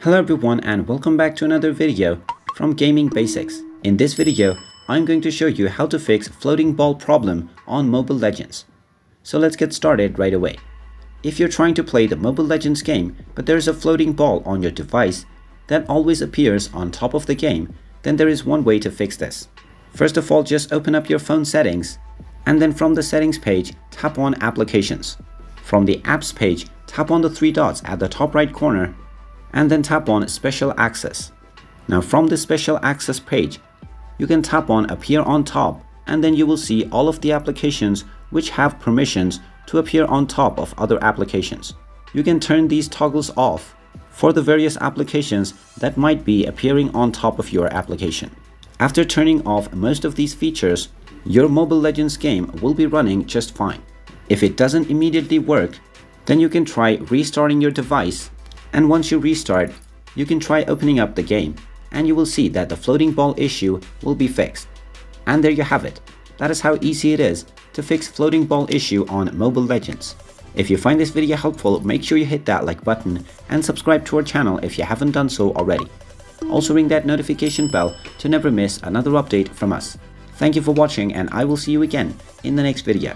Hello everyone and welcome back to another video from Gaming Basics. In this video, I'm going to show you how to fix floating ball problem on Mobile Legends. So let's get started right away. If you're trying to play the Mobile Legends game but there's a floating ball on your device that always appears on top of the game, then there is one way to fix this. First of all, just open up your phone settings and then from the settings page, tap on Applications. From the Apps page, tap on the three dots at the top right corner and then tap on Special Access. Now from the Special Access page, you can tap on Appear on Top and then you will see all of the applications which have permissions to appear on top of other applications. You can turn these toggles off for the various applications that might be appearing on top of your application. After turning off most of these features, your Mobile Legends game will be running just fine. If it doesn't immediately work, then you can try restarting your device, and once you restart, you can try opening up the game and you will see that the floating ball issue will be fixed. And there you have it. That is how easy it is to fix floating ball issue on Mobile Legends. If you find this video helpful, make sure you hit that like button and subscribe to our channel if you haven't done so already. Also ring that notification bell to never miss another update from us. Thank you for watching and I will see you again in the next video.